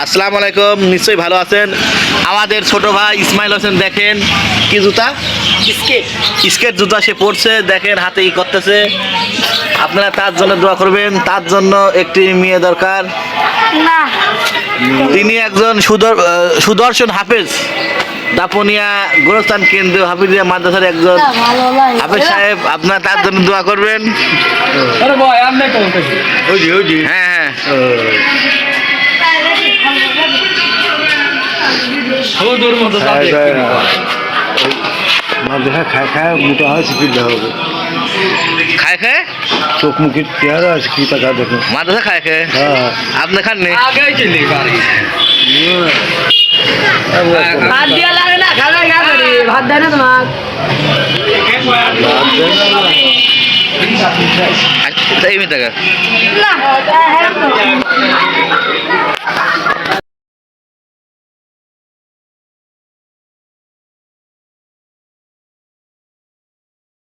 আসসালামু আলাইকুম, নিশ্চয়ই ভালো আছেন। আমাদের ছোট ভাই ইসমাইল হোসেন দেখেন কি জুতা, স্কেট জুতা সে পরছে, দেখেন হাতে ই করতেছে। আপনারা তার জন্য দোয়া করবেন, তার জন্য একটি মেয়ে দরকার। তিনি একজন সুদর্শন হাফেজ, দাপনিয়া গোরস্থান কেন্দ্রীয় হাফিজিয়া মাদ্রাসার একজন হাফেজ সাহেব। আপনারা তার জন্য দোয়া করবেন। হ্যাঁ হ্যাঁ, মাদ্রাসা খায় খায় মোটা হয় শিক্ষিত হবে, খায় খায় চোখ মুখের চেহারা শিক্ষিত টাকা দেখুন। মাদ্রাসা খায় খায় হ্যাঁ আপনি খাননি? ভাত দিয়া লাগে না, খাবে খাবে ভাত দেয় না তোমার। এই মিনিট টাকা না